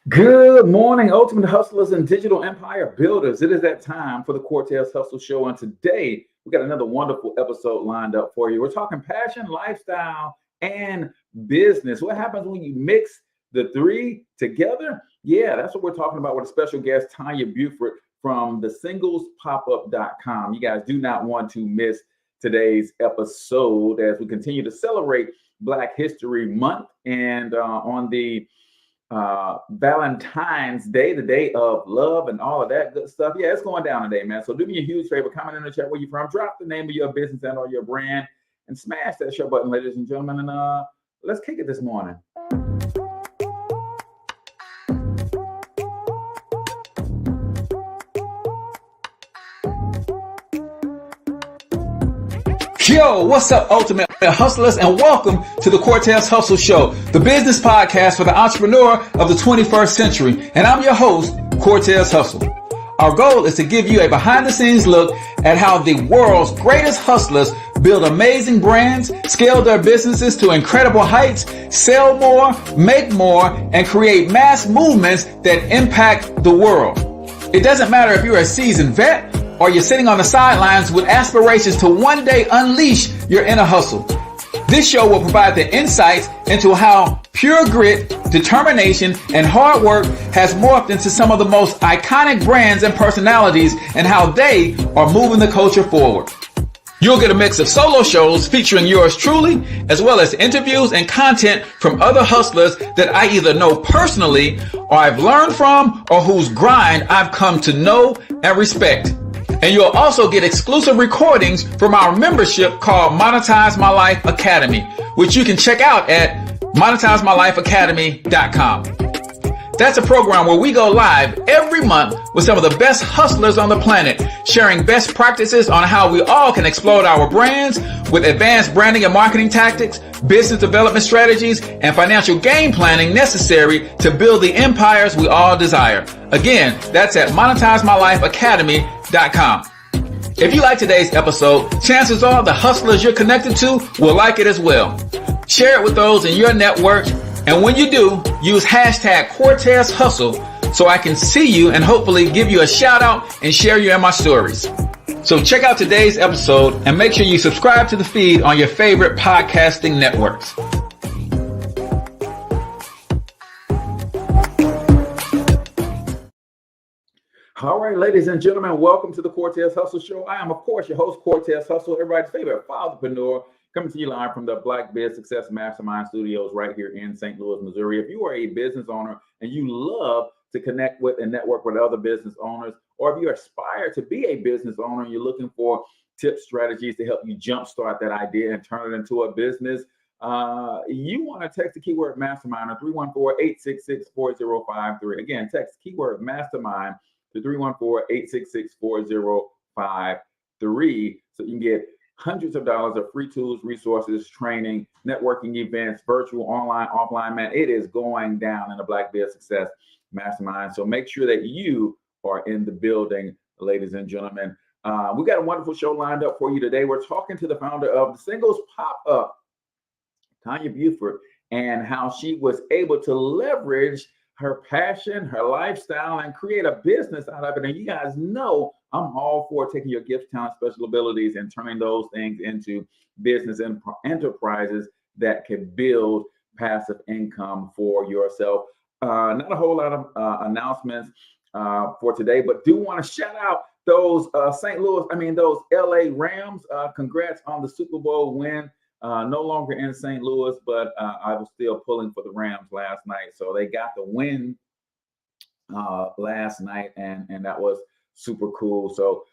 Good morning, ultimate hustlers and digital empire builders. It is that time for the Cortez Hustle Show. And today we got another wonderful episode lined up for you. We're talking passion, lifestyle, and business. What happens when you mix the three together? Yeah, that's what we're talking about with a special guest, Tonya Buford from the singlespodup.com. You guys do not want to miss today's episode as we continue to celebrate Black History Month and on the Valentine's Day, the day of love and all of that good stuff. Yeah, it's going down today, man. So do me a huge favor, comment in the chat where you're from, drop the name of your business and or your brand, and smash that share button, ladies and gentlemen. And let's kick it this morning. Yo, what's up, ultimate hustlers, and welcome to the Cortez Hustle Show, the business podcast for the entrepreneur of the 21st century. And I'm your host, Cortez Hustle. Our goal is to give you a behind-the-scenes look at how the world's greatest hustlers build amazing brands, scale their businesses to incredible heights, sell more, make more, and create mass movements that impact the world. It doesn't matter if you're a seasoned vet or you're sitting on the sidelines with aspirations to one day unleash your inner hustle. This show will provide the insights into how pure grit, determination, and hard work has morphed into some of the most iconic brands and personalities and how they are moving the culture forward. You'll get a mix of solo shows featuring yours truly, as well as interviews and content from other hustlers that I either know personally or I've learned from or whose grind I've come to know and respect. And you'll also get exclusive recordings from our membership called Monetize My Life Academy, which you can check out at monetizemylifeacademy.com. That's a program where we go live every month with some of the best hustlers on the planet, sharing best practices on how we all can explode our brands with advanced branding and marketing tactics, business development strategies, and financial game planning necessary to build the empires we all desire. Again, that's at monetizemylifeacademy.com. If you like today's episode, chances are the hustlers you're connected to will like it as well. Share it with those in your network. And when you do, use hashtag Cortez Hustle so I can see you and hopefully give you a shout out and share you in my stories. So check out today's episode and make sure you subscribe to the feed on your favorite podcasting networks. All right, ladies and gentlemen, welcome to the Cortez Hustle Show. I am, of course, your host, Cortez Hustle, everybody's favorite fatherpreneur, coming to you live from the Black Biz Success Mastermind Studios right here in St. Louis, Missouri. If you are a business owner and you love to connect with and network with other business owners, or if you aspire to be a business owner and you're looking for tips, strategies to help you jumpstart that idea and turn it into a business, you want to text the keyword mastermind to 314-866-4053. Again, text keyword mastermind to 314-866-4053 so you can get hundreds of dollars of free tools, resources, training, networking events, virtual, online, offline. Man, it is going down in the Black Biz Success Mastermind. So make sure that you are in the building, ladies and gentlemen. We got a wonderful show lined up for you today. We're talking to the founder of the Singles Pop-Up, Tonya Buford, and how she was able to leverage her passion, her lifestyle, and create a business out of it. And you guys know I'm all for taking your gifts, talents, special abilities, and turning those things into business and enterprises that can build passive income for yourself. Not a whole lot of announcements for today, but do want to shout out those those LA Rams. Congrats on the Super Bowl win. No longer in St. Louis, but I was still pulling for the Rams last night. So they got the win last night, and that was super cool. So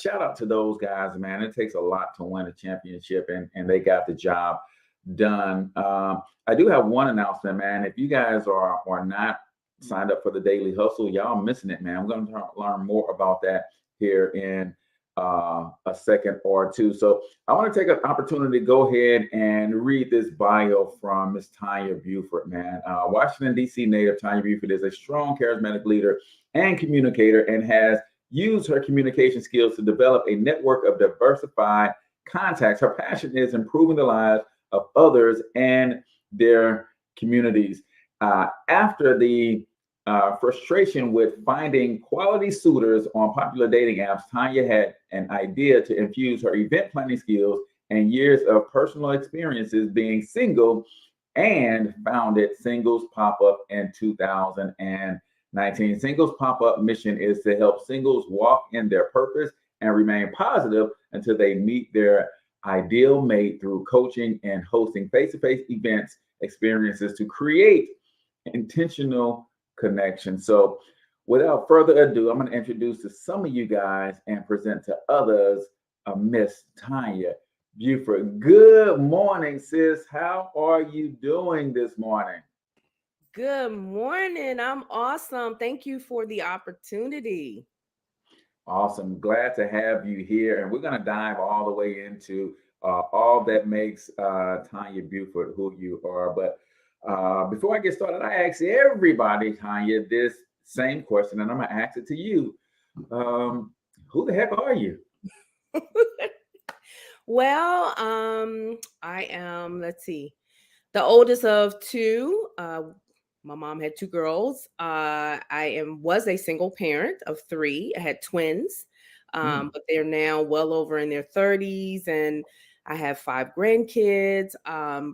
shout out to those guys, man. It takes a lot to win a championship, and they got the job done. I do have one announcement, man. If you guys are not signed up for the Daily Hustle, y'all missing it, man. I'm going to learn more about that here in a second or two. So I want to take an opportunity to go ahead and read this bio from Miss Tonya Buford, man. Washington, D.C. native Tonya Buford is a strong, charismatic leader and communicator and has used her communication skills to develop a network of diversified contacts. Her passion is improving the lives of others and their communities. After the frustration with finding quality suitors on popular dating apps, Tonya had an idea to infuse her event planning skills and years of personal experiences being single and founded Singles Pop Up in 2019. Singles Pop Up mission is to help singles walk in their purpose and remain positive until they meet their ideal mate through coaching and hosting face-to-face events experiences to create intentional connection. So, without further ado, I'm going to introduce to some of you guys and present to others Miss Tonya Buford. Good morning, sis. How are you doing this morning? Good morning. I'm awesome. Thank you for the opportunity. Awesome. Glad to have you here. And we're going to dive all the way into all that makes Tonya Buford who you are. But before I get started, I ask everybody, Tonya, this same question, and I'm going to ask it to you. Who the heck are you? Well, I am, let's see, the oldest of two. My mom had two girls. Was a single parent of three. I had twins, Hmm. but they're now well over in their 30s, and I have five grandkids.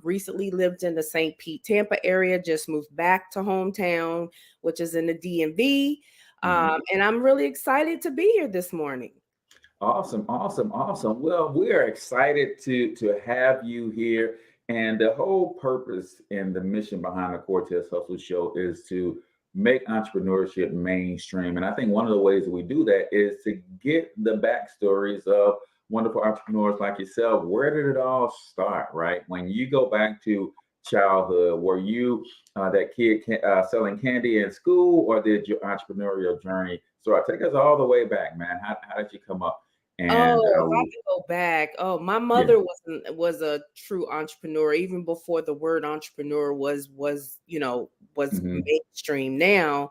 Recently lived in the St. Pete, Tampa area. Just moved back to hometown, which is in the DMV. Hmm. And I'm really excited to be here this morning. Awesome, awesome, awesome. Well, we are excited to have you here. And the whole purpose and the mission behind the Cortez Hustle Show is to make entrepreneurship mainstream. And I think one of the ways that we do that is to get the backstories of wonderful entrepreneurs like yourself. Where did it all start, right? When you go back to childhood, were you that kid selling candy in school, or did your entrepreneurial journey start? Take us all the way back, man. How did you come up? And Oh, if I could go back, my yeah. mother was a true entrepreneur even before the word entrepreneur was Hmm. mainstream. Now,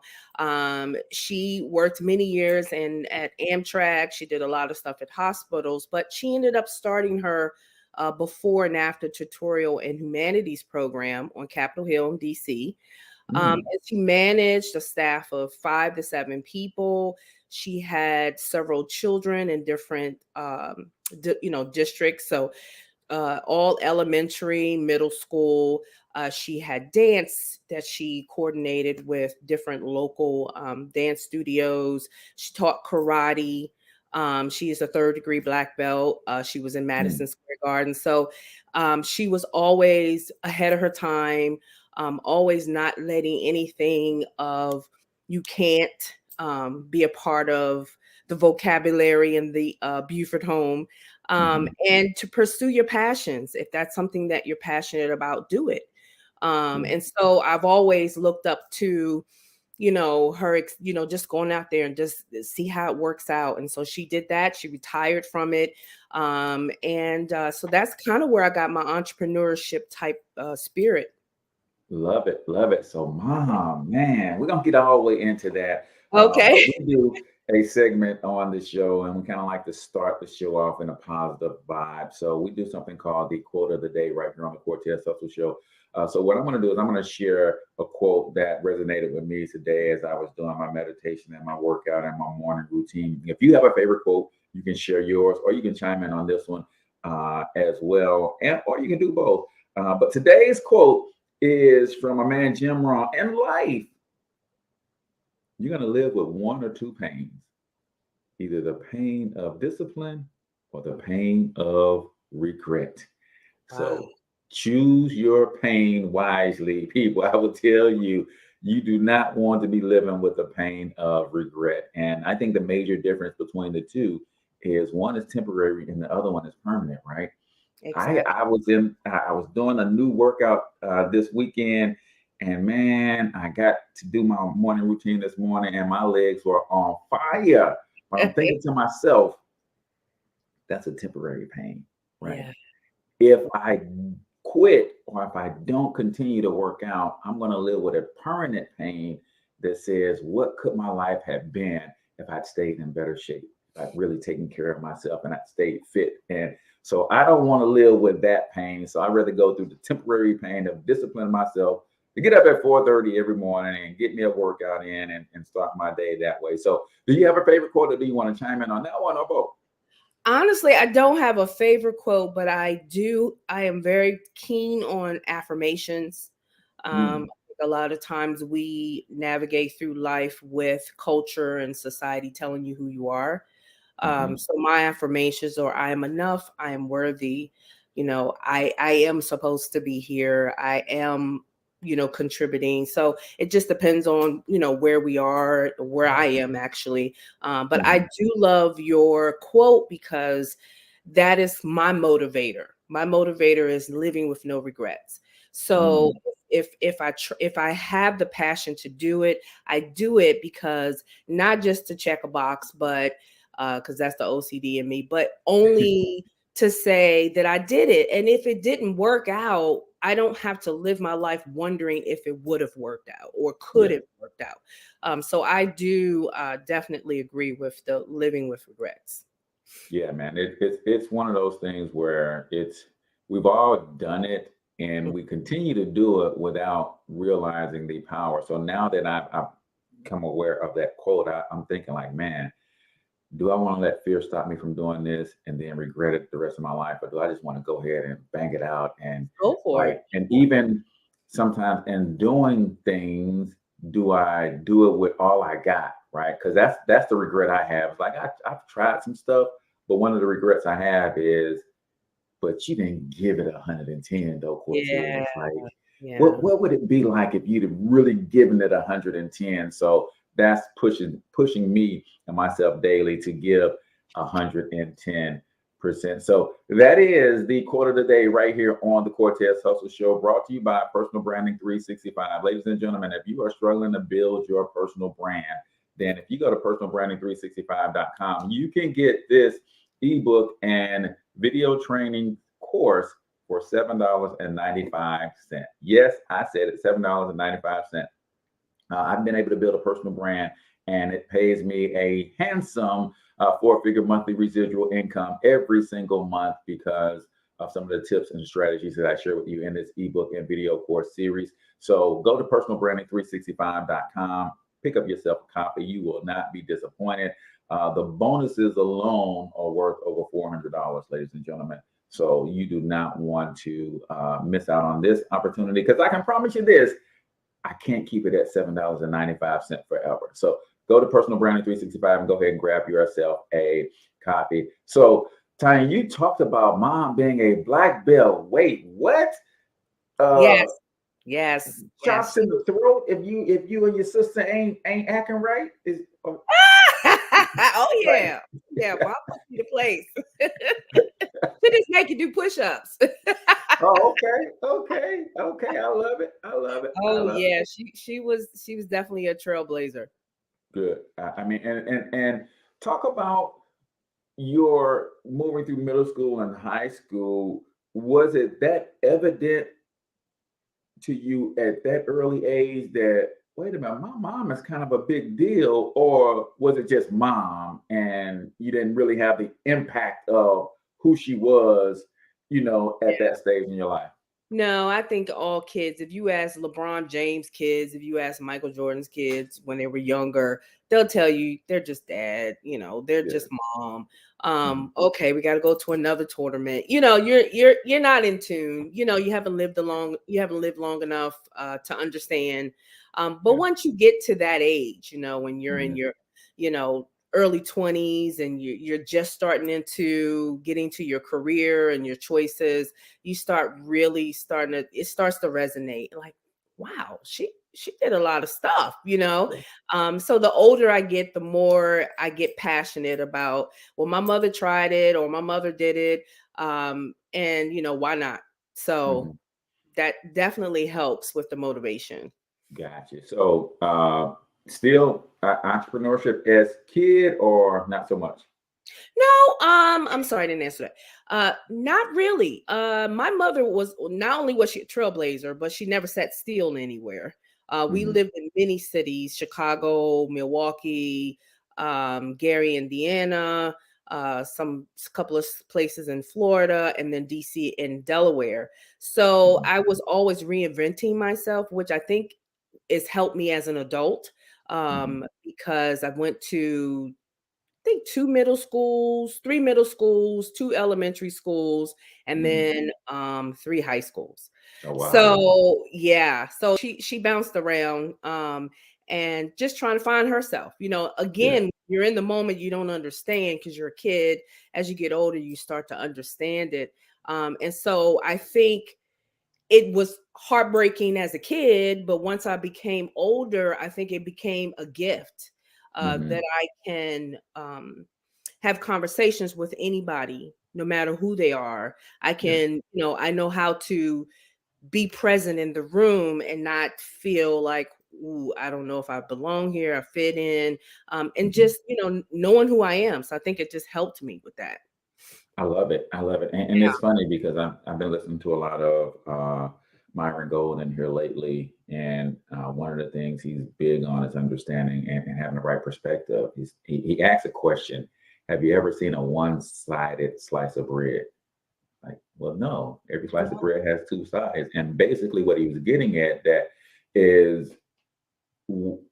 she worked many years at Amtrak. She did a lot of stuff at hospitals, but she ended up starting her before and after tutorial and humanities program on Capitol Hill in DC. Mm. And she managed a staff of 5 to 7 people. She had several children in different, districts. So all elementary, middle school. She had dance that she coordinated with different local dance studios. She taught karate. She is a third-degree black belt. She was in Mm. Madison Square Garden. So she was always ahead of her time, always not letting anything of you can't be a part of the vocabulary in the Buford home, Mhm. and to pursue your passions. If that's something that you're passionate about, do it. Mm. And so I've always looked up to, her, just going out there and just see how it works out. And so she did that. She retired from it. And so that's kind of where I got my entrepreneurship type spirit. Love it, love it. So, mom, man, we're gonna get all the way into that. But Okay. we do a segment on the show, and we kind of like to start the show off in a positive vibe. So we do something called the quote of the day right here on the Cortez Hustle Show. So what I'm gonna do is I'm gonna share a quote that resonated with me today as I was doing my meditation and my workout and my morning routine. If you have a favorite quote, you can share yours, or you can chime in on this one as well, and or you can do both. But today's quote is from a man, Jim Rohn. In life, you're going to live with one or two pains, either the pain of discipline or the pain of regret. Wow. So choose your pain wisely, people. I will tell you, you do not want to be living with the pain of regret. And I think the major difference between the two is one is temporary and the other one is permanent, right? Exactly. I was doing a new workout this weekend, and man, I got to do my morning routine this morning, and my legs were on fire. But I'm thinking to myself, that's a temporary pain, right? Yeah. If I quit or if I don't continue to work out, I'm going to live with a permanent pain that says, what could my life have been if I'd stayed in better shape? If I'd really taken care of myself and I'd stayed fit. And so I don't want to live with that pain. So I'd rather go through the temporary pain of disciplining myself to get up at 4:30 every morning and get me a workout in and start my day that way. So do you have a favorite quote, or do you want to chime in on that one, or both? Honestly, I don't have a favorite quote, but I am very keen on affirmations. Mm, A lot of times we navigate through life with culture and society telling you who you are. hmm. So my affirmations are: I am enough, I am worthy, I am supposed to be here, I am, contributing. So it just depends on, where we are, where I am actually. But I Hmm. do love your quote because that is my motivator. My motivator is living with no regrets. So Mm, if I have the passion to do it, I do it because not just to check a box, but because that's the OCD in me, but only to say that I did it. And if it didn't work out, I don't have to live my life wondering if it would have worked out or could yeah. have worked out. So I do definitely agree with the living with regrets. Yeah, man. It's one of those things where we've all done it, and we continue to do it without realizing the power. So now that I've come aware of that quote, I'm thinking like, man, do I want to let fear stop me from doing this and then regret it the rest of my life, or do I just want to go ahead and bang it out and Go for like, it. and even sometimes in doing things, do I do it with all I got, right? Because that's the regret I have. It's like I've tried some stuff, but one of the regrets I have is, but you didn't give it 110 though, Yeah, Cortez. Like, yeah. what would it be like if you'd have really given it 110? So that's pushing me and myself daily to give 110%. So that is the quote of the day right here on the Cortez Hustle Show, brought to you by Personal Branding 365. Ladies and gentlemen, if you are struggling to build your personal brand, then if you go to personalbranding365.com, you can get this ebook and video training course for $7.95. Yes, I said it, $7.95. I've been able to build a personal brand, and it pays me a handsome four-figure monthly residual income every single month because of some of the tips and strategies that I share with you in this ebook and video course series. So go to personalbranding365.com, pick up yourself a copy. You will not be disappointed. The bonuses alone are worth over $400, ladies and gentlemen. So you do not want to miss out on this opportunity, because I can promise you this: I can't keep it at $7.95 forever. So go to Personal Branding 365 and go ahead and grab yourself a copy. So Tanya, you talked about mom being a black belt. Wait, what? Uh, Yes, yes, Shots yes. in the throat if you and your sister ain't acting right? Is Oh like yeah, yeah. Mom put you to place. She just make you do push-ups. oh, okay. I love it. I love it. I Oh love it. yeah, she was definitely a trailblazer. Good. I mean, and talk about your moving through middle school and high school. Was it that evident to you at that early age that, wait a minute, my mom is kind of a big deal, or was it just mom and you didn't really have the impact of who she was, at that stage in your life? No, I think all kids, if you ask LeBron James kids, if you ask Michael Jordan's kids when they were younger, they'll tell you they're just dad, they're Yeah. just mom. Mhm. Okay, we got to go to another tournament. You're not in tune. You haven't lived long enough to understand. But Yeah. once you get to that age, when you're in Mhm. your, you know, early 20s and you're just starting into getting to your career and your choices, you start really starting to it starts to resonate like, wow, she did a lot of stuff. Yeah. So the older I get, the more I get passionate about, well, my mother tried it or my mother did it, and why not? So Mhm. that definitely helps with the motivation. Gotcha. So, still entrepreneurship as kid, or not so much? No, I'm sorry, I didn't answer that. Not really. My mother was not only was she a trailblazer, but she never sat still anywhere. We Hmm. lived in many cities: Chicago, Milwaukee, Gary, Indiana. some couple of places in Florida, and then DC and Delaware. So I was always reinventing myself, which I think has helped me as an adult, because I went to, I think, 3 middle schools, 2 elementary schools, and then 3 high schools. Oh, wow. So yeah, so she bounced around, and just trying to find herself. Yeah. Again, you're in the moment, you don't understand because you're a kid. As you get older, you start to understand it. And so I think it was heartbreaking as a kid, but once I became older, I think it became a gift, that I can have conversations with anybody, no matter who they are. I Yeah. can, I know how to be present in the room and not feel like, ooh, I don't know if I belong here, I fit in, and just, knowing who I am. So I think it just helped me with that. I love it. I love it. And it's funny because I've been listening to a lot of Myron Golden here lately. And one of the things he's big on is understanding and having the right perspective. He asks a question: have you ever seen a one-sided slice of bread? Like, well, no, every slice of bread has two sides. And basically what he was getting at that is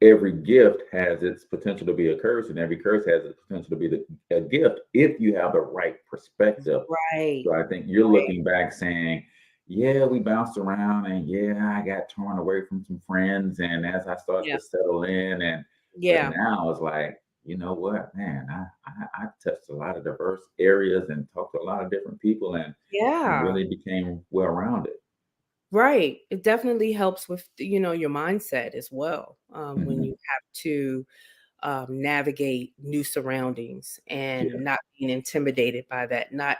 every gift has its potential to be a curse, and every curse has its potential to be a gift if you have the right perspective. Right. So I think you're Right. looking back saying, yeah, we bounced around, and yeah, I got torn away from some friends, and as I started Yeah. to settle in, but Yeah. now it's like, you know what, man, I touched a lot of diverse areas and talked to a lot of different people, and Yeah. really became well rounded. Right. It definitely helps with, your mindset as well. When you Hmm. have to navigate new surroundings Yeah. and not being intimidated by that. Not,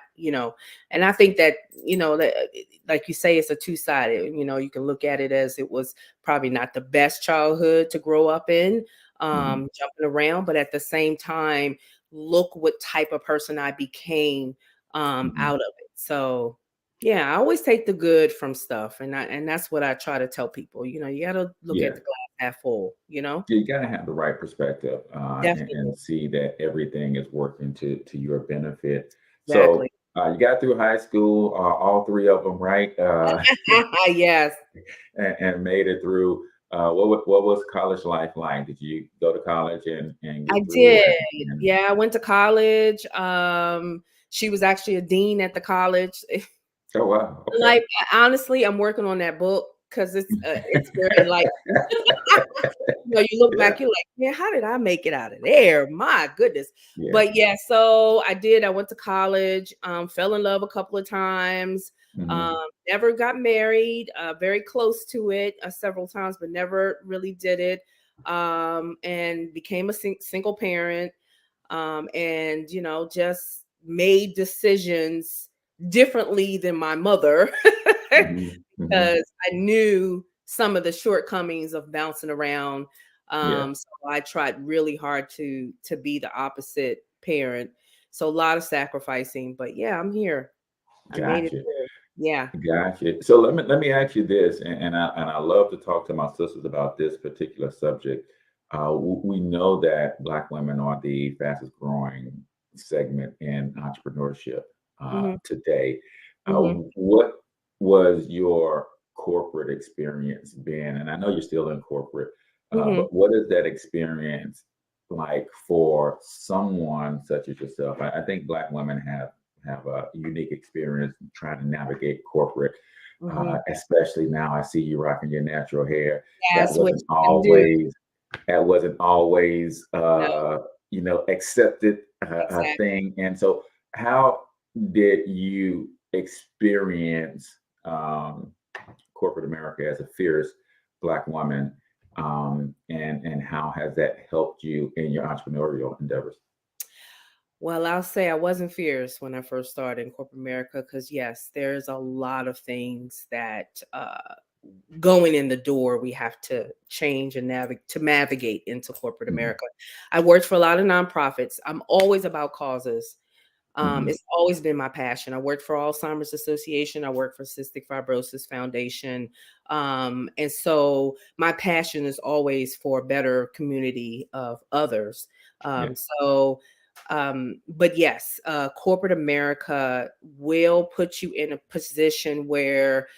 and I think that, that, like you say, it's a two-sided. You can look at it as it was probably not the best childhood to grow up in, Hmm. jumping around, but at the same time, look what type of person I became Hmm. out of it. So yeah, I always take the good from stuff, and that's what I try to tell people. You got to look Yeah. at the glass half full. You got to have the right perspective Definitely. and see that everything is working to your benefit. So Exactly. you got through high school, all three of them, right? Yes, And made it through. What was college life like? Did you go to college and I get through? did. And Yeah, I went to college. She was actually a dean at the college. oh, wow, okay. Like, honestly, I'm working on that book because it's very like, you look Yeah, back, you're like, "Man, how did I make it out of there? My goodness." yeah. But yeah, so I did. I went to college, fell in love a couple of times, Hmm. never got married, very close to it several times, but never really did it. And became a single parent, and just made decisions differently than my mother Hmm. Hmm. because I knew some of the shortcomings of bouncing around. Yeah, So I tried really hard to be the opposite parent. So a lot of sacrificing, but yeah, I'm here. I made it gotcha. through. Yeah. Gotcha. So let me ask you this, and I love to talk to my sisters about this particular subject. We know that Black women are the fastest growing segment in entrepreneurship Hmm. today. Hmm. What was your corporate experience been? And I know you're still in corporate, Hmm. but what is that experience like for someone such as yourself? I think Black women have a unique experience trying to navigate corporate, Hmm. especially now. I see you rocking your natural hair. That That's what wasn't you can do. always that wasn't always No, accepted a exactly. thing. And so, how did you experience corporate America as a fierce Black woman, and how has that helped you in your entrepreneurial endeavors? Well, I'll say I wasn't fierce when I first started in corporate America because, yes, there's a lot of things that going in the door we have to change and navigate into corporate Mhm. America. I worked for a lot of nonprofits. I'm always about causes. Mhm. It's always been my passion. I worked for Alzheimer's Association. I worked for Cystic Fibrosis Foundation. And so my passion is always for a better community of others. Yeah. So But yes, corporate America will put you in a position where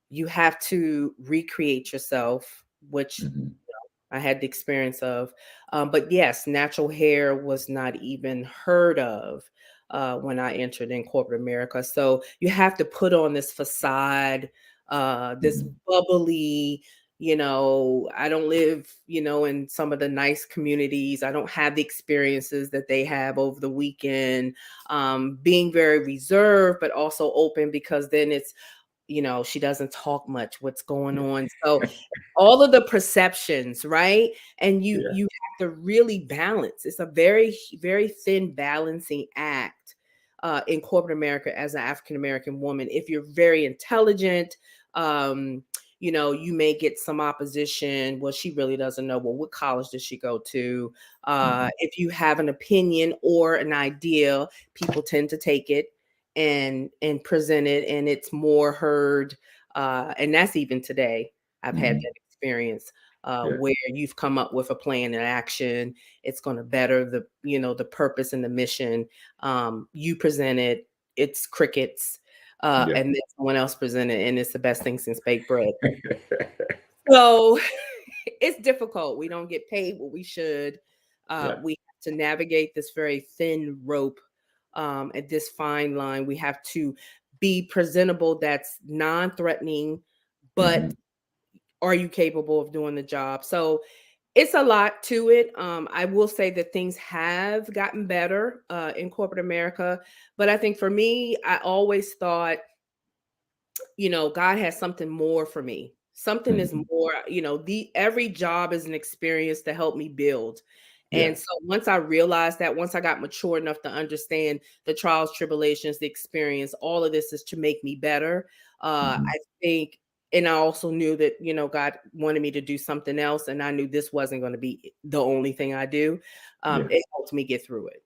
you have to recreate yourself, which I had the experience of. But yes, natural hair was not even heard of when I entered in corporate America. So you have to put on this facade, this bubbly, I don't live, in some of the nice communities. I don't have the experiences that they have over the weekend. Being very reserved, but also open, because then it's, she doesn't talk much. What's going on? So all of the perceptions, right? And you have to really balance. It's a very, very thin balancing act in corporate America as an African American woman. If you're very intelligent, you may get some opposition. Well, she really doesn't know. Well, what college did she go to? If you have an opinion or an idea, people tend to take it and present it, and it's more heard. And that's even today. I've had that experience where you've come up with a plan and action. It's going to better the purpose and the mission. You present it, it's crickets. And then someone else presented, and it's the best thing since baked bread. So it's difficult. We don't get paid what we should. We have to navigate this very thin rope, at this fine line. We have to be presentable, that's non-threatening, but are you capable of doing the job? So it's a lot to it. I will say that things have gotten better in corporate America, but I think for me, I always thought, God has something more for me. Something is more, every job is an experience to help me build. And so once I realized that, once I got mature enough to understand the trials, tribulations, the experience, all of this is to make me better. I think, and I also knew that, God wanted me to do something else. And I knew this wasn't going to be the only thing I do. It helped me get through it.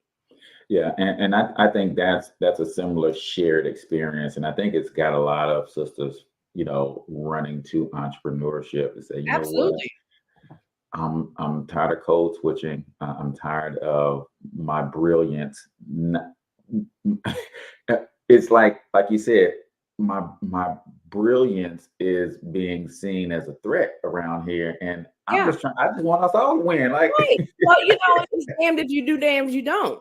Yeah, and I think that's a similar shared experience, and I think it's got a lot of sisters, running to entrepreneurship and say, you know what, I'm tired of code switching. I'm tired of my brilliance. It's like you said, my brilliance is being seen as a threat around here, and I just want us all to win. Like, right. Well, it's damned if you do, damned if you don't.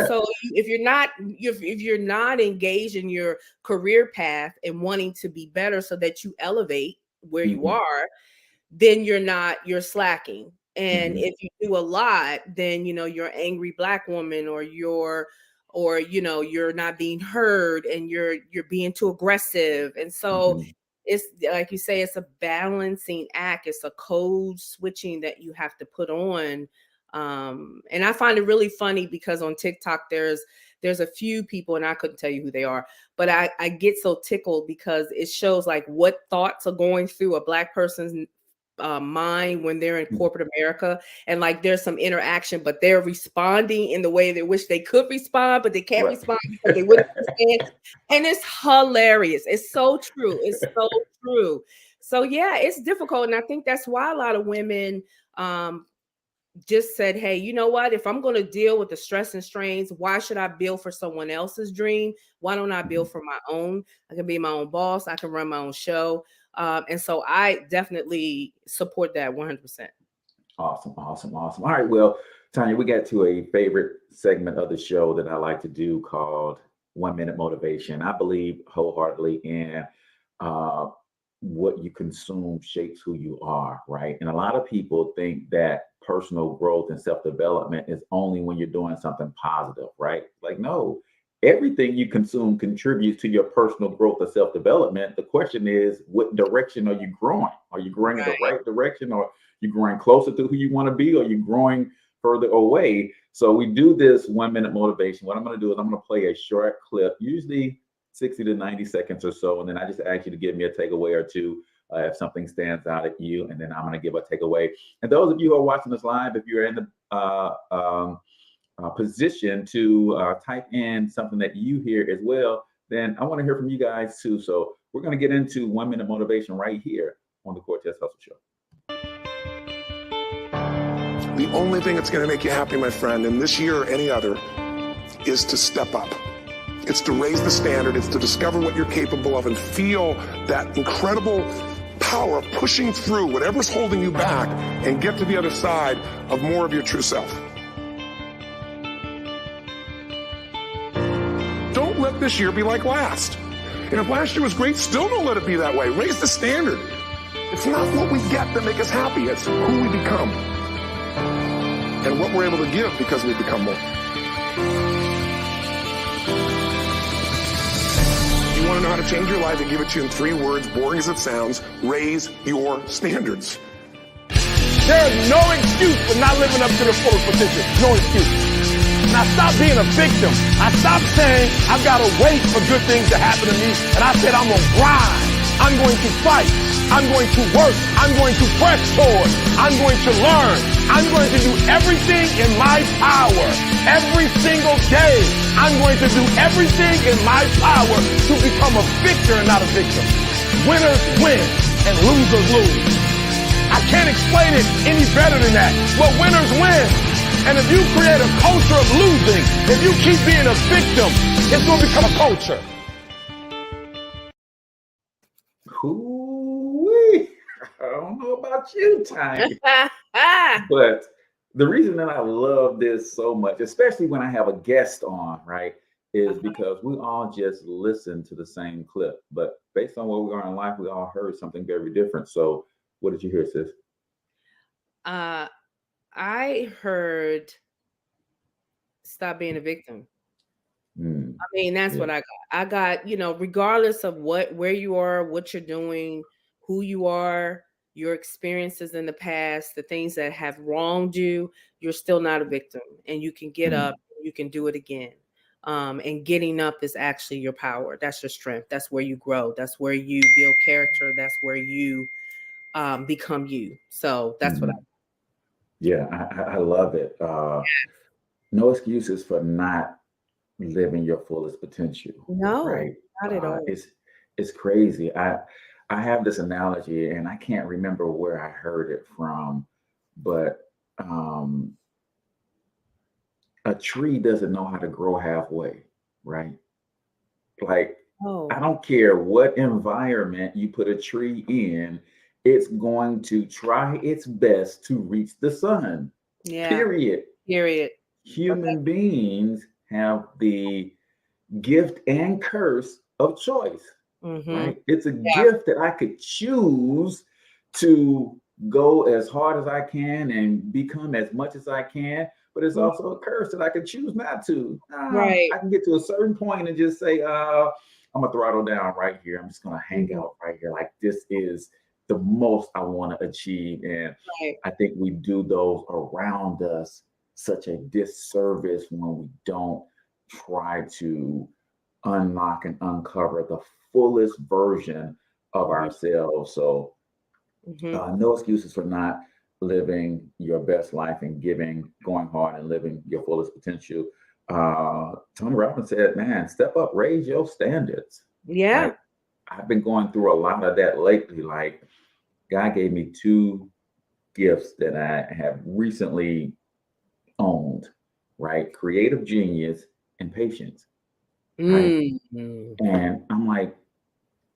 So if you're not engaged in your career path and wanting to be better so that you elevate where you are, then you're slacking. And if you do a lot, then you're an angry Black woman, or you're not being heard, and you're being too aggressive. And so it's like you say, it's a balancing act. It's a code switching that you have to put on. And I find it really funny because on TikTok there's a few people, and I couldn't tell you who they are, but I get so tickled because it shows like what thoughts are going through a Black person's mind when they're in corporate America, and like there's some interaction, but they're responding in the way they wish they could respond, but they can't respond because they wouldn't understand. And it's hilarious. It's so true. It's so true. So yeah, it's difficult, and I think that's why a lot of women just said, hey, you know what? If I'm going to deal with the stress and strains, why should I build for someone else's dream? Why don't I build for my own? I can be my own boss. I can run my own show. And so I definitely support that 100%. Awesome. All right. Well, Tonya, we got to a favorite segment of the show that I like to do called 1 Minute Motivation. I believe wholeheartedly in what you consume shapes who you are, right? And a lot of people think that personal growth and self-development is only when you're doing something positive, right? Like, no. Everything you consume contributes to your personal growth or self-development. The question is, what direction are you growing? Are you growing in the right direction, or are you growing closer to who you want to be, or are you growing further away? So we do this 1 minute motivation. What I'm going to do is I'm going to play a short clip, usually 60 to 90 seconds or so. And then I just ask you to give me a takeaway or two if something stands out at you. And then I'm going to give a takeaway. And those of you who are watching this live, if you're in the position to type in something that you hear as well, then I want to hear from you guys too. So we're going to get into 1 minute motivation right here on the Cortez Hustle Show. The only thing that's going to make you happy, my friend, in this year or any other, is to step up. It's to raise the standard. It's to discover what you're capable of and feel that incredible power of pushing through whatever's holding you back and get to the other side of more of your true self. Don't let this year be like last. And if last year was great, still don't let it be that way. Raise the standard. It's not what we get that make us happy. It's who we become and what we're able to give because we become more. You want to know how to change your life? I give it to you in 3 words, boring as it sounds. Raise your standards. There's no excuse for not living up to the fullest potential. No excuse. And I stopped being a victim. I stopped saying I've got to wait for good things to happen to me. And I said I'm going to grind. I'm going to fight. I'm going to work. I'm going to press forward. I'm going to learn. I'm going to do everything in my power. Every single day, I'm going to do everything in my power to become a victor and not a victim. Winners win and losers lose. I can't explain it any better than that. But winners win. And if you create a culture of losing, if you keep being a victim, it's going to become a culture. Ooh-wee. I don't know about you, Tonya. But the reason that I love this so much, especially when I have a guest on, right, is because we all just listen to the same clip. But based on where we are in life, we all heard something very different. So what did you hear, sis? I heard stop being a victim. I mean, that's what I got. I got, regardless of where you are, what you're doing, who you are, your experiences in the past, the things that have wronged you, you're still not a victim. And you can get up, you can do it again. And getting up is actually your power. That's your strength. That's where you grow. That's where you build character. That's where you become you. So that's what I. Yeah, I love it. No excuses for not living your fullest potential. No, right? not at all. It's crazy. I have this analogy, and I can't remember where I heard it from, but a tree doesn't know how to grow halfway, right? Like, I don't care what environment you put a tree in, it's going to try its best to reach the sun. Yeah. Period. Human beings have the gift and curse of choice. Right? It's a gift that I could choose to go as hard as I can and become as much as I can, but it's also a curse that I could choose not to. Right. I can get to a certain point and just say, I'm gonna throttle down right here. I'm just gonna hang out right here. Like, this is the most I want to achieve. And I think we do those around us such a disservice when we don't try to unlock and uncover the fullest version of ourselves. So no excuses for not living your best life and going hard and living your fullest potential. Tony Robbins said, man, step up, raise your standards. Yeah. Like, I've been going through a lot of that lately. Like, God gave me 2 gifts that I have recently owned, right? Creative genius and patience. Right? And I'm like,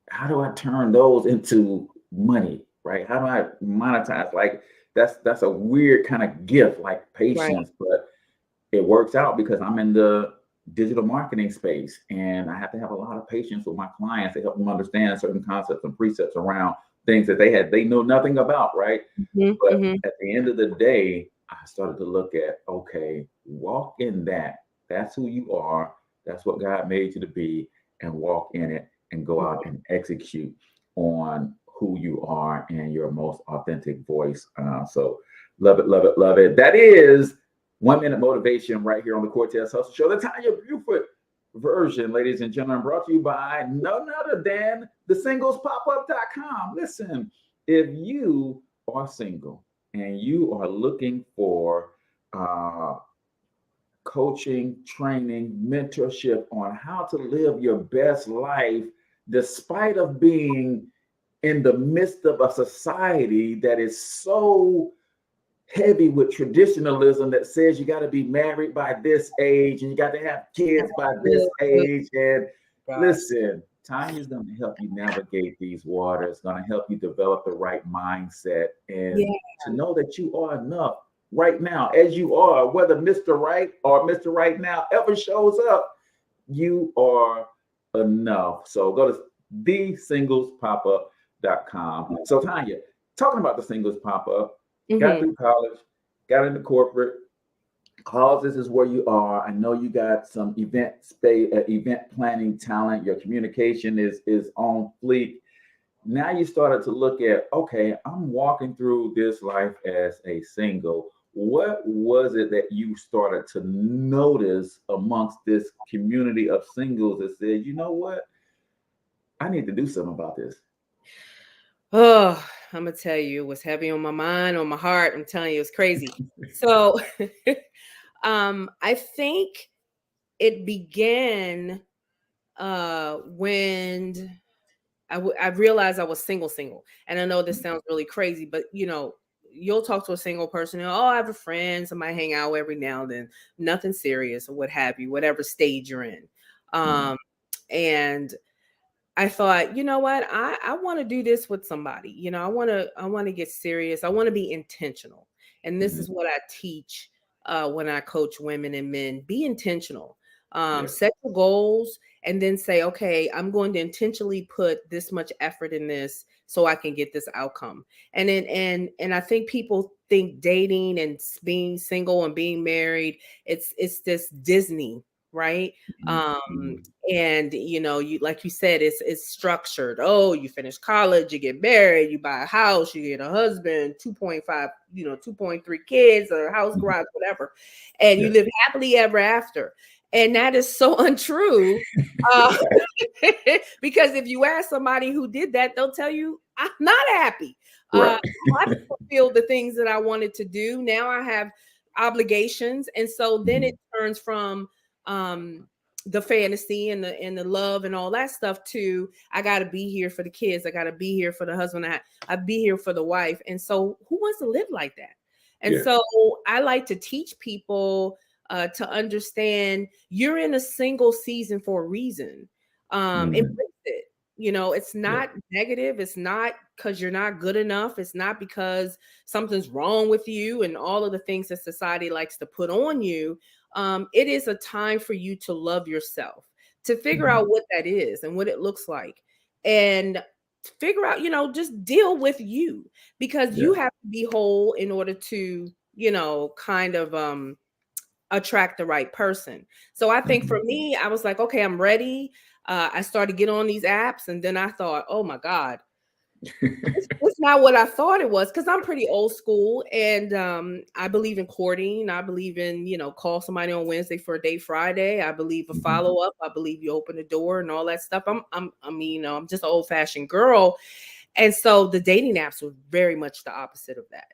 how do I turn those into money, right? How do I monetize? Like, that's a weird kind of gift, like patience, but it works out because I'm in the digital marketing space and I have to have a lot of patience with my clients to help them understand certain concepts and precepts around things that they know nothing about, right? But at the end of the day, I started to look at, okay, walk in that. That's who you are. That's what God made you to be, and walk in it and go out and execute on who you are and your most authentic voice. So love it, love it, love it. That is 1 Minute Motivation right here on the Cortez Hustle Show. The Tonya Buford version, ladies and gentlemen, brought to you by none other than thesinglespopup.com. Listen, if you are single and you are looking for coaching, training, mentorship on how to live your best life, despite of being in the midst of a society that is so heavy with traditionalism that says you got to be married by this age and you got to have kids by this age. And listen, Tonya is going to help you navigate these waters, going to help you develop the right mindset and to know that you are enough right now as you are, whether Mr. Right or Mr. Right Now ever shows up, you are enough. So go to thesinglespodup.com. So Tonya, talking about the Singles Pop-Up, got through college, got into corporate. Causes is where you are. I know you got some event planning talent. Your communication is on fleek. Now you started to look at, okay, I'm walking through this life as a single. What was it that you started to notice amongst this community of singles that said, you know what, I need to do something about this? Oh, I'm gonna tell you, it was heavy on my mind, on my heart. I'm telling you, it was crazy. So I think it began when I realized I was single. And I know this sounds really crazy, but you'll talk to a single person and, oh, I have a friend, somebody hang out every now and then, nothing serious or what have you, whatever stage you're in. And I thought, you know what, I want to do this with somebody. I want to get serious. I want to be intentional. And this is what I teach when I coach women and men. Be intentional. Set your goals and then say, okay, I'm going to intentionally put this much effort in this so I can get this outcome. And then and I think people think dating and being single and being married, it's this Disney, right? And you, like you said, it's structured. Oh, you finish college, you get married, you buy a house, you get a husband, 2.5, 2.3 kids, or a house, garage, whatever, and you live happily ever after. And that is so untrue. Because if you ask somebody who did that, they'll tell you, I'm not happy. I fulfilled the things that I wanted to do. Now I have obligations. And so then it turns from the fantasy and the love and all that stuff to, I got to be here for the kids. I got to be here for the husband. I be here for the wife. And so who wants to live like that? And so I like to teach people to understand you're in a single season for a reason. Embrace it. It's not negative. It's not because you're not good enough. It's not because something's wrong with you and all of the things that society likes to put on you. It is a time for you to love yourself, to figure out what that is and what it looks like, and figure out, just deal with you, because you have to be whole in order to, kind of attract the right person. So I think for me, I was like, okay, I'm ready. I started to get on these apps, and then I thought, oh my God, it's not what I thought it was, because I'm pretty old school, and I believe in courting. I believe in, call somebody on Wednesday for a date Friday. I believe a follow-up. I believe you open the door and all that stuff. I'm just an old-fashioned girl. And so the dating apps were very much the opposite of that.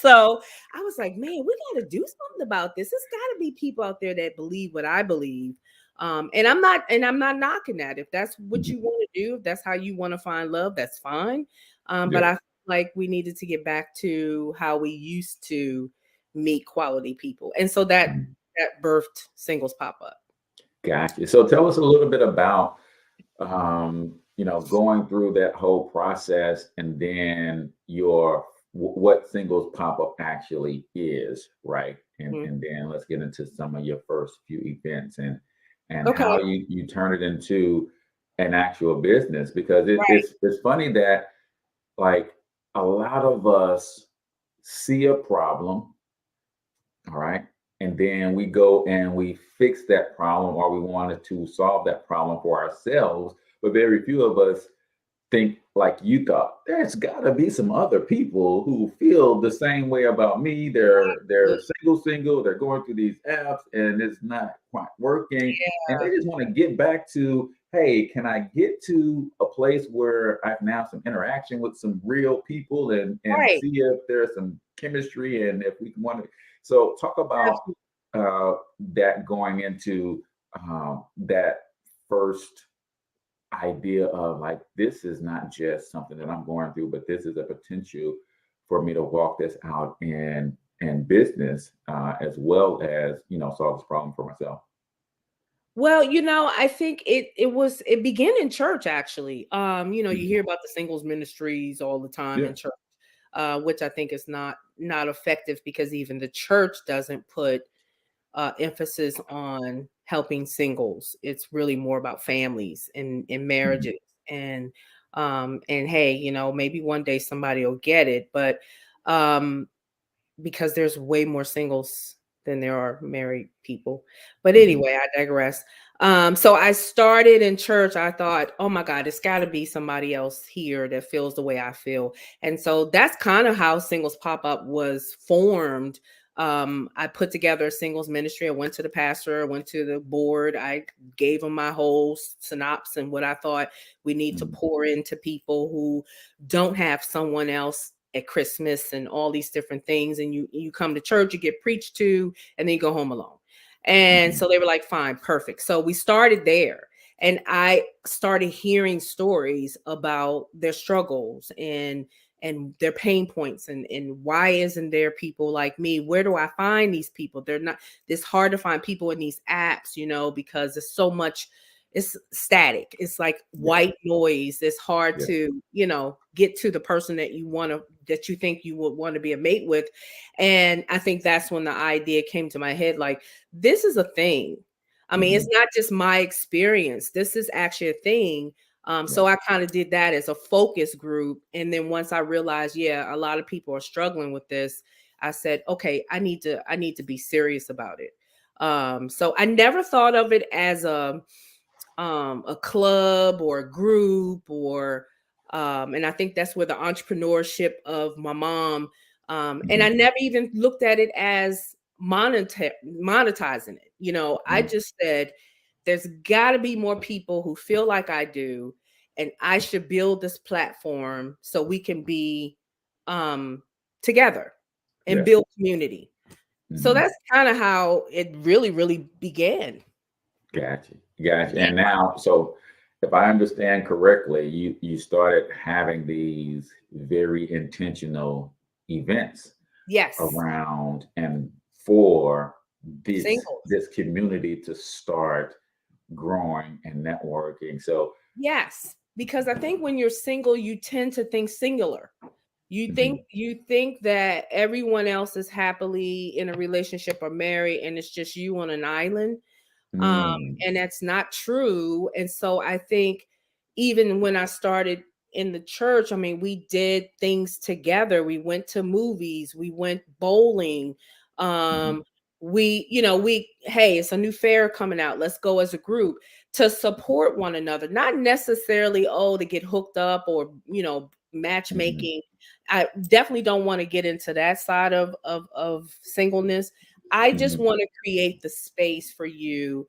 So I was like, man, we got to do something about this. There's got to be people out there that believe what I believe. And I'm not knocking that. If that's what you want to do, if that's how you want to find love, that's fine. But I feel like we needed to get back to how we used to meet quality people. And so that birthed Singles Pop-Up. Gotcha. So tell us a little bit about, going through that whole process, and then what Singles Pop-Up actually is, right? And then let's get into some of your first few events and how you turn it into an actual business, because it's funny that, like, a lot of us see a problem, all right, and then we go and we fix that problem, or we wanted to solve that problem for ourselves, but very few of us think like you thought. There's got to be some other people who feel the same way about me. They're single, they're going through these apps and it's not quite working, and they just want to get back to, hey, can I get to a place where I can have some interaction with some real people and see if there's some chemistry, and if we want to. So talk about that going into that first idea of, like, this is not just something that I'm going through, but this is a potential for me to walk this out in business, as well as, solve this problem for myself? Well, I think it began in church actually. You hear about the singles ministries all the time Yeah. in church, which I think is not effective because even the church doesn't put emphasis on helping singles. It's really more about families and marriages and hey, maybe one day somebody will get it, but because there's way more singles than there are married people. But anyway, I digress. So I started in church. I thought, oh my God, it's got to be somebody else here that feels the way I feel. And so that's kind of how Singles Pop Up was formed. I put together a singles ministry. I went to the pastor, I went to the board. I gave them my whole synopsis and what I thought we need to pour into people who don't have someone else at Christmas and all these different things. And you come to church, you get preached to, and then you go home alone. And so they were like, fine, perfect. So we started there. And I started hearing stories about their struggles and their pain points and why isn't there people like me? Where do I find these people? They're not, it's hard to find people in these apps, because there's so much, it's static. It's like white noise. It's hard to, get to the person that you think you would want to be a mate with. And I think that's when the idea came to my head, like, this is a thing. I mean, it's not just my experience. This is actually a thing. So I kind of did that as a focus group. And then once I realized, a lot of people are struggling with this, I said, okay, I need to be serious about it. So I never thought of it as a club or a group or, and I think that's where the entrepreneurship of my mom, and I never even looked at it as monetizing it. I just said, there's got to be more people who feel like I do, and I should build this platform so we can be together and build community. So that's kind of how it really, really began. Gotcha. And now, so if I understand correctly, you started having these very intentional events around and for this community to start growing and networking. So yes, because I think when you're single, you tend to think singular. You think that everyone else is happily in a relationship or married and it's just you on an island. And that's not true. And so I think even when I started in the church, I mean, we did things together. We went to movies, we went bowling. Hey, it's a new fair coming out. Let's go as a group to support one another, not necessarily, to get hooked up or, matchmaking. I definitely don't want to get into that side of singleness. I just want to create the space for you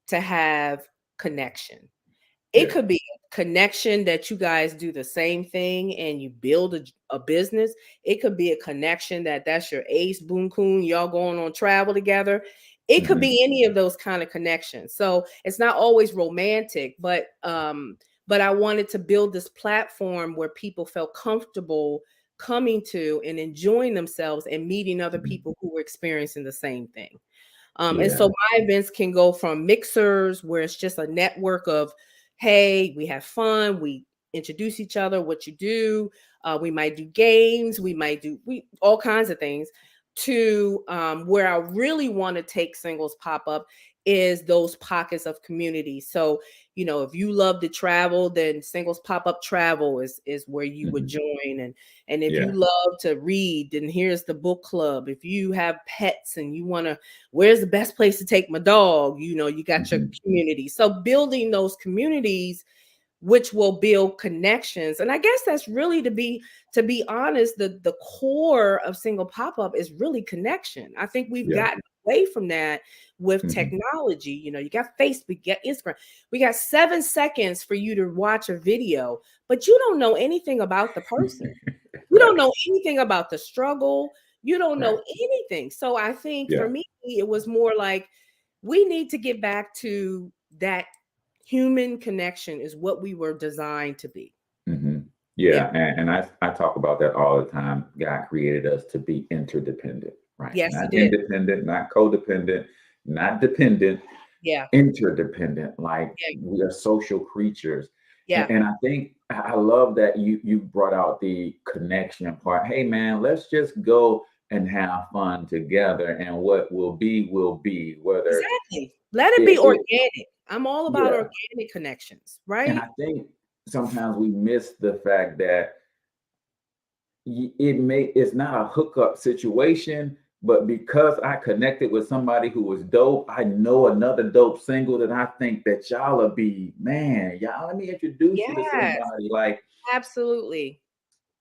to have connection. It could be a connection that you guys do the same thing and you build a business. It could be a connection that's your ace boon coon, y'all going on travel together. It could be any of those kind of connections. So it's not always romantic, but I wanted to build this platform where people felt comfortable coming to and enjoying themselves and meeting other people who were experiencing the same thing. And so my events can go from mixers where it's just a network of, hey, we have fun, we introduce each other, what you do. We might do games, we might do all kinds of things, to where I really want to take Singles Pop Up is those pockets of community. So, if you love to travel, then Singles Pop Up Travel is where you would join. And if you love to read, then here's the book club. If you have pets and you want to, where's the best place to take my dog? You got your community. So building those communities, which will build connections. And I guess that's really, to be honest, the core of Single Pop-Up is really connection. I think we've gotten away from that with technology. You got Facebook, you got Instagram. We got 7 seconds for you to watch a video, but you don't know anything about the person. You don't know anything about the struggle. You don't know anything. So I think for me, it was more like, we need to get back to that human connection is what we were designed to be. Yeah, and I talk about that all the time. God created us to be interdependent, right? Yes, he Not did. independent, not codependent, not dependent, Yeah. interdependent. Like Yeah. we are social creatures. Yeah. And I think I love that you brought out the connection part. Hey man, let's just go and have fun together, and what will be will be. Whether Exactly. Let it be it organic. I'm all about yeah. organic connections, And right? I think sometimes we miss the fact that it's not a hookup situation, but because I connected with somebody who was dope, I know another dope single that I think that y'all will be, man, y'all, let me introduce you to Yes, somebody. Like absolutely.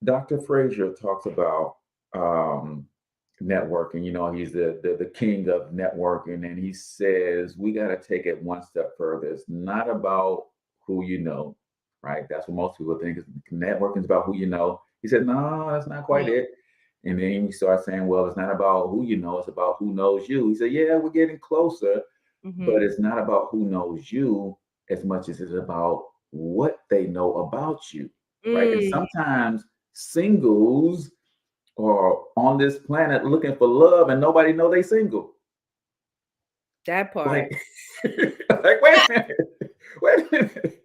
Dr. Frazier talks about networking. He's the king of networking, and he says we got to take it one step further. It's not about who you know, right? That's what most people think. Is networking is about who you know. He said, no, that's not quite Mhm, it. And then he starts saying, well, it's not about who you know, it's about who knows you. He said, yeah, we're getting closer, but mhm. it's not about who knows you as much as it's about what they know about you, right? And Mm, sometimes singles are on this planet looking for love and nobody know they single. that part. Like, like wait a minute, wait a minute.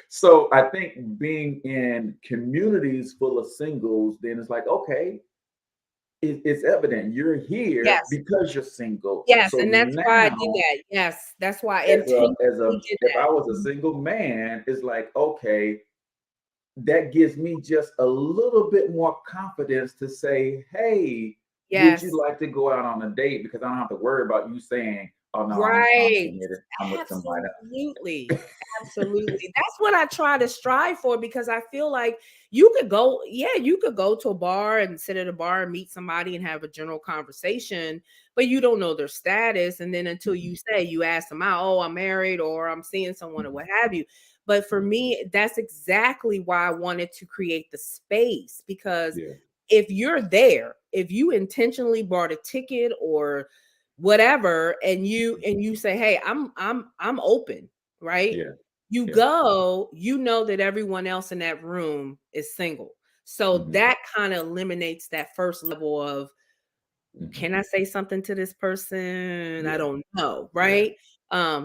So I think being in communities full of singles, then it's like, okay, it's evident you're here Yes, because you're single. yes, So and that's why I did now, that. Yes, that's why I as a intentionally did if I was a that. single man, it's like, okay, that gives me just a little bit more confidence to say, hey, would you Yes. like to go out on a date? Because I don't have to worry about you saying, oh no, I'm Right. committed. I'm with somebody Absolutely. Absolutely. That's what I try to strive for because I feel like you could go, yeah, you could go to a bar and sit at a bar and meet somebody and have a general conversation, but you don't know their status. And then until else. you say, you ask them out, oh, I'm married or I'm seeing someone or Mhm. what have you. But for me, that's exactly why I wanted to create the space because Yeah, if you're there, if you intentionally bought a ticket or whatever and you say, hey, I'm open, right? yeah, You yeah. go, you know that everyone else in that room is single, so Hmm. that kind of eliminates that first level of, Hmm. can I say something to this person? I Yeah, don't know, yeah. right?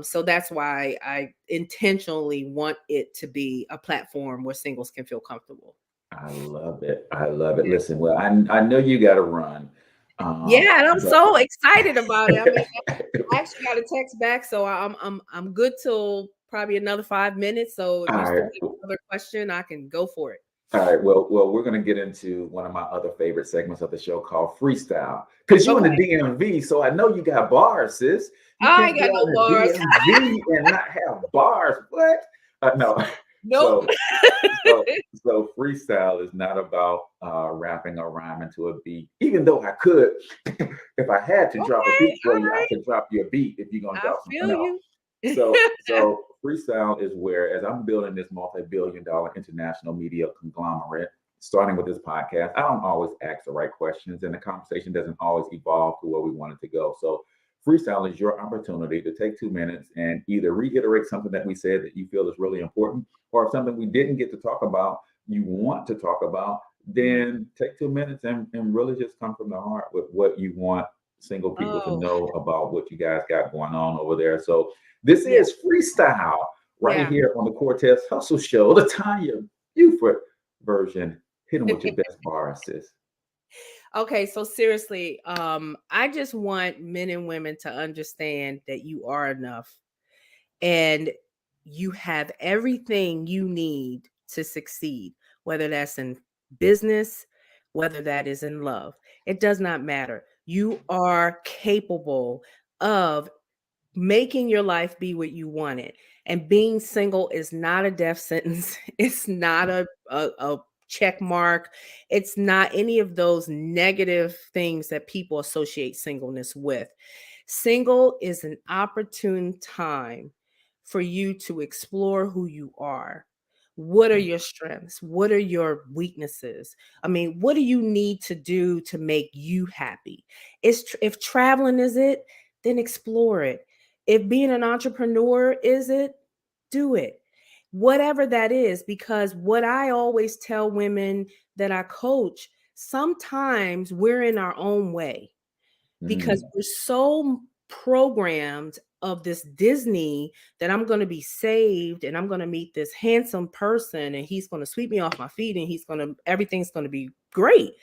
So that's why I intentionally want it to be a platform where singles can feel comfortable. I love it. I love it. Listen, well, I know you got to run, Yeah, and I'm but so excited about it. I mean, I actually got a text back, so I'm good till probably another 5 minutes. So if all you still right. have another question, I can go for it. All right. Well, we're going to get into one of my other favorite segments of the show called freestyle. Because you in the Okay. DMV, so I know you got bars, sis. You I ain't can't be got out no in the bars. DMV and not have bars. What? No. Nope. So, so, so freestyle is not about rapping or rhyming to a beat. Even though I could, if I had to drop a Okay. beat for All you, I right. could drop you a beat if you're gonna I drop something feel else. you. So freestyle is where, as I'm building this multi-billion-dollar international media conglomerate, starting with this podcast, I don't always ask the right questions, and the conversation doesn't always evolve to where we want it to go. So freestyle is your opportunity to take 2 minutes and either reiterate something that we said that you feel is really important, or if something we didn't get to talk about, you want to talk about, Mhm. then take 2 minutes and really just come from the heart with what you want single people to Oh, know about what you guys got going on over there. So this yeah. is freestyle right Yeah. here on the Cortez Hustle Show, the Tonya Buford version. Hit them with your best bar, sis. Okay, so seriously, I just want men and women to understand that you are enough and you have everything you need to succeed, whether that's in business, whether that is in love. It does not matter. You are capable of making your life be what you want it. And being single is not a death sentence. It's not a check mark. It's not any of those negative things that people associate singleness with. Single is an opportune time for you to explore who you are. What are your strengths? What are your weaknesses? I mean, what do you need to do to make you happy? If traveling is it, then explore it. If being an entrepreneur is it, do it. whatever that is. Because what I always tell women that I coach, sometimes we're in our own way because we're so programmed of this Disney that I'm going to be saved and I'm going to meet this handsome person and he's going to sweep me off my feet and everything's going to be great.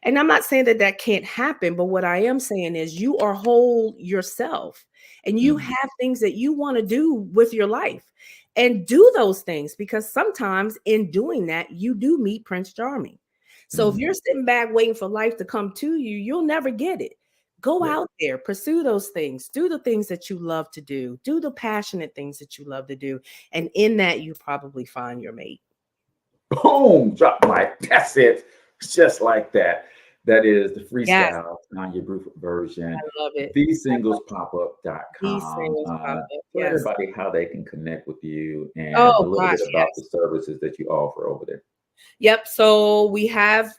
And I'm not saying that that can't happen, but what I am saying is you are whole yourself and you have things that you want to do with your life, and do those things, because sometimes in doing that, you do meet Prince Charming. So if you're sitting back waiting for life to come to you, you'll never get it. Go out there, pursue those things, do the things that you love to do the passionate things that you love to do. And in that, you probably find your mate. Boom, drop mic. That's it. Just like that. That is the freestyle Tonya Buford version. I love it. TheSinglesPopUp.com. Tell everybody how they can connect with you and Oh, a little bit about the services that you offer over there. Yep. So we have,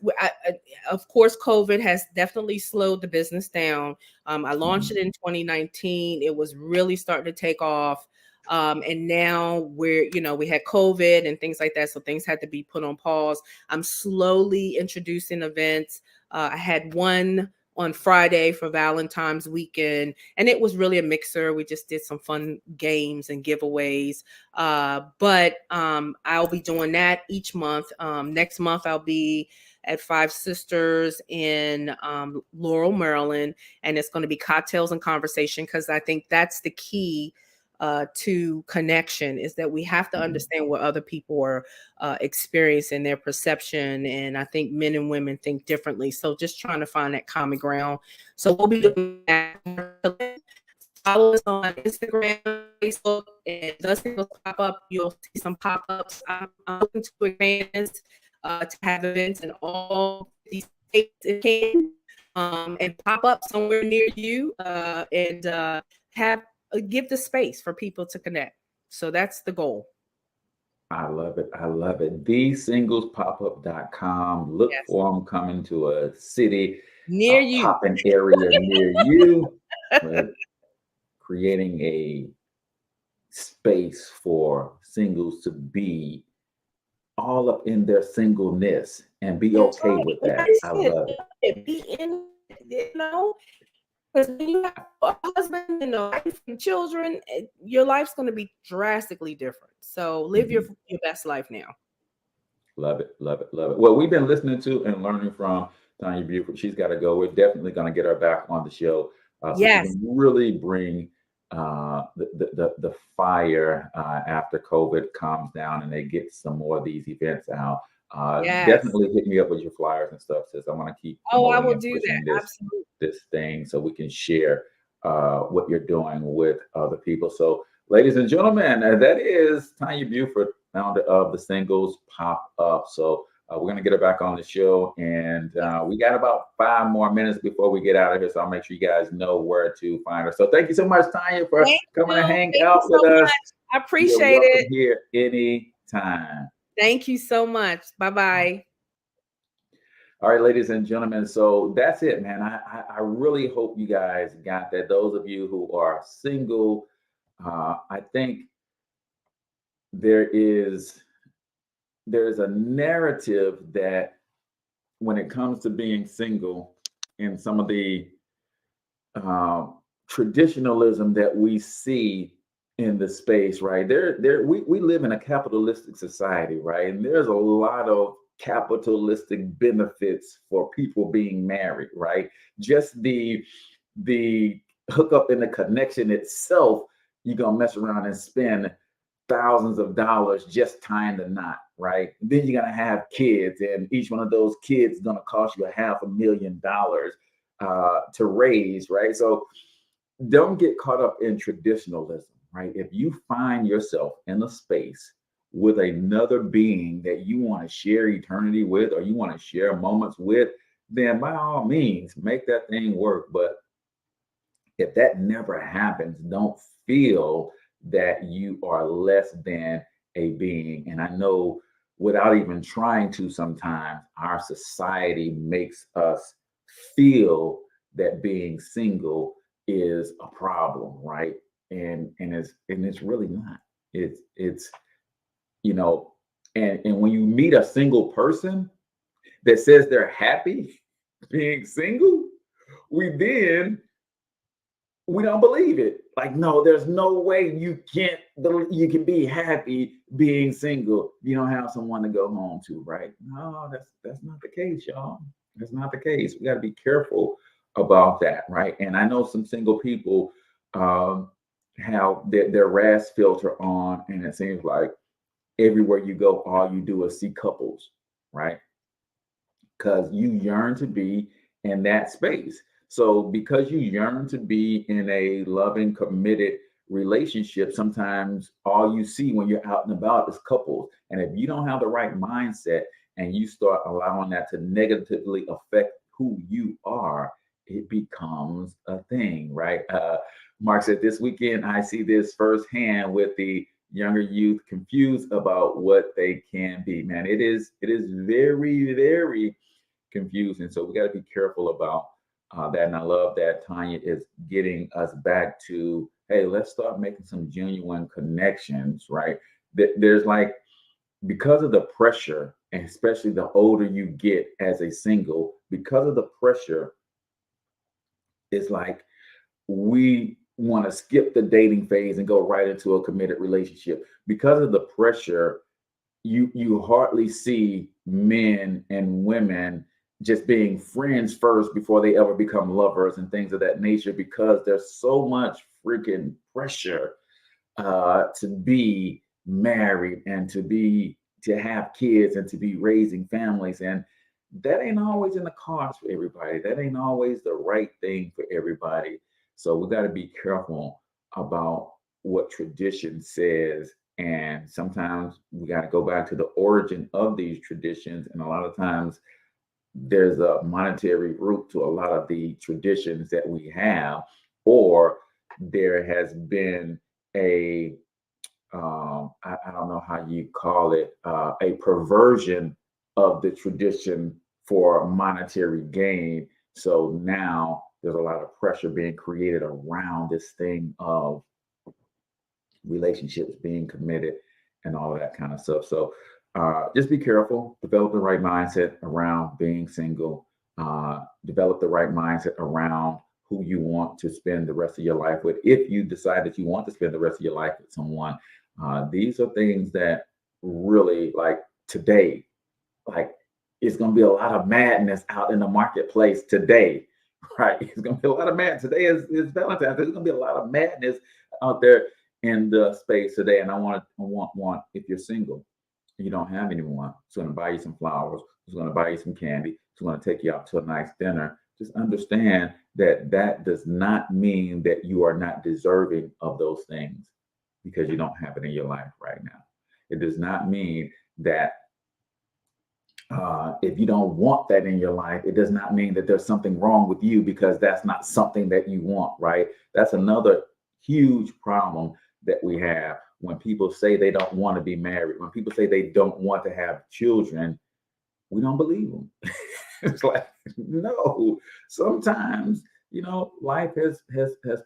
of course, COVID has definitely slowed the business down. I launched it in 2019. It was really starting to take off. And now we had COVID and things like that. So things had to be put on pause. I'm slowly introducing events. I had one on Friday for Valentine's weekend, and it was really a mixer. We just did some fun games and giveaways. But I'll be doing that each month. Next month, I'll be at Five Sisters in Laurel, Maryland, and it's going to be cocktails and conversation, because I think that's the key to connection, is that we have to understand what other people are experiencing, their perception. And I think men and women think differently. So just trying to find that common ground. So we'll be doing that. Follow us on Instagram, Facebook, and the Singles Pop Up. You'll see some pop-ups. I'm looking to expand to have events in all these states it can, and pop up somewhere near you, and have give the space for people to connect. So that's the goal. I love it. I love it. TheSinglesPopUp.com. Look for them coming to a city near you, popping area near you, creating a space for singles to be all up in their singleness and be okay with that. I love it. Be in, because when you have a husband and a wife and children, your life's going to be drastically different. So live your best life now. Love it, love it, love it. Well, we've been listening to and learning from Tonya Buford. She's got to go. We're definitely going to get her back on the show. So she can really bring the fire after COVID calms down and they get some more of these events out. Definitely hit me up with your flyers and stuff, sis. I want to keep I will do that. this thing so we can share what you're doing with other people. So, ladies and gentlemen, that is Tonya Buford, founder of the Singles Pop Up. So we're going to get her back on the show, and we got about 5 more minutes before we get out of here. So I'll make sure you guys know where to find her. So thank you so much, Tonya, for coming and hang out with us. I appreciate it. Here anytime. Thank you so much. Bye-bye. All right, ladies and gentlemen. So that's it, man. I really hope you guys got that. Those of you who are single, I think there's a narrative that when it comes to being single and some of the traditionalism that we see in the space, right? We live in a capitalistic society, right? And there's a lot of capitalistic benefits for people being married, right? Just the hookup and the connection itself, you're gonna mess around and spend thousands of dollars just tying the knot, right? Then you're gonna have kids, and each one of those kids is gonna cost you $500,000 to raise, right? So don't get caught up in traditionalism, right? If you find yourself in a space with another being that you want to share eternity with, or you want to share moments with, then by all means, make that thing work. But if that never happens, don't feel that you are less than a being. And I know without even trying to, sometimes our society makes us feel that being single is a problem, right? And it's really not. It's and when you meet a single person that says they're happy being single, we don't believe it. Like, no, there's no way you can be happy being single. You don't have someone to go home to, right? No, that's not the case, y'all. That's not the case. We got to be careful about that, right? And I know some single people have their RAS filter on, and it seems like everywhere you go, all you do is see couples, right? Because you yearn to be in that space. So because you yearn to be in a loving, committed relationship, sometimes all you see when you're out and about is couples. And if you don't have the right mindset and you start allowing that to negatively affect who you are, it becomes a thing, right? Mark said, this weekend, I see this firsthand with the younger youth confused about what they can be. Man, it is very, very confusing. So we got to be careful about that. And I love that Tonya is getting us back to, hey, let's start making some genuine connections, right? There's like, because of the pressure, and especially the older you get as a single, because of the pressure, it's like we want to skip the dating phase and go right into a committed relationship. Because of the pressure, you hardly see men and women just being friends first before they ever become lovers and things of that nature, because there's so much freaking pressure to be married and to have kids and to be raising families. And that ain't always in the cards for everybody. That ain't always the right thing for everybody. So we got to be careful about what tradition says. And sometimes we got to go back to the origin of these traditions. And a lot of times there's a monetary root to a lot of the traditions that we have, or there has been a, I don't know how you call it, a perversion of the tradition for monetary gain. So now there's a lot of pressure being created around this thing of relationships being committed and all of that kind of stuff. So just be careful, develop the right mindset around being single, develop the right mindset around who you want to spend the rest of your life with. If you decide that you want to spend the rest of your life with someone, these are things that really, like today, like it's going to be a lot of madness out in the marketplace today, right? It's going to be a lot of madness. Today is Valentine's. There's going to be a lot of madness out there in the space today. And I want, if you're single, you don't have anyone who's going to buy you some flowers, who's going to buy you some candy, who's going to take you out to a nice dinner, just understand that that does not mean that you are not deserving of those things because you don't have it in your life right now. It does not mean that if you don't want that in your life, it does not mean that there's something wrong with you because that's not something that you want, right? That's another huge problem that we have when people say they don't want to be married, when people say they don't want to have children. We don't believe them. It's like, no, sometimes, life has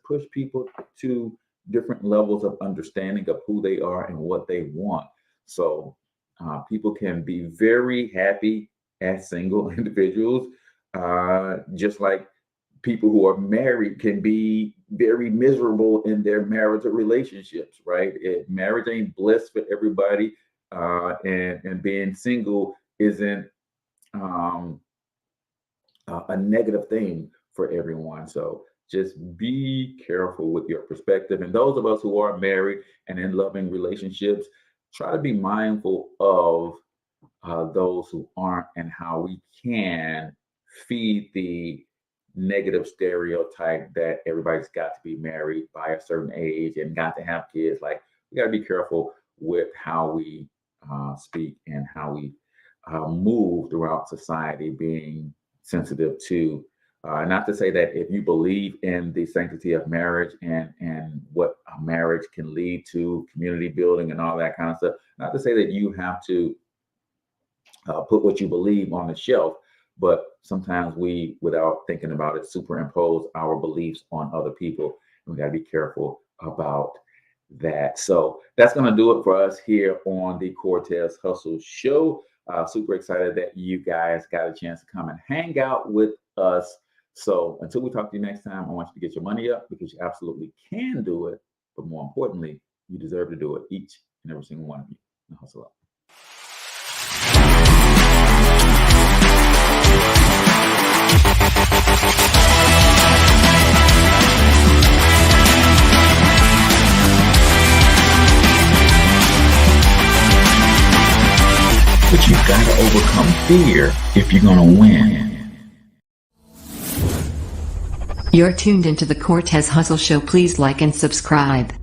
pushed people to different levels of understanding of who they are and what they want. So people can be very happy as single individuals, just like people who are married can be very miserable in their marital relationships, right? Marriage ain't bliss for everybody, and being single isn't a negative thing for everyone. So just be careful with your perspective. And those of us who are married and in loving relationships, try to be mindful of those who aren't and how we can feed the negative stereotype that everybody's got to be married by a certain age and got to have kids. Like, we got to be careful with how we speak and how we move throughout society, being sensitive to, not to say that if you believe in the sanctity of marriage and what a marriage can lead to, community building and all that kind of stuff, not to say that you have to put what you believe on the shelf, but sometimes we, without thinking about it, superimpose our beliefs on other people. And we got to be careful about that. So that's going to do it for us here on the Cortez Hustle Show. Super excited that you guys got a chance to come and hang out with us. So until we talk to you next time, I want you to get your money up, because you absolutely can do it. But more importantly, you deserve to do it, each and every single one of you. Now hustle up. But you've got to overcome fear if you're going to win. You're tuned into the Cortez Hustle Show. Please like and subscribe.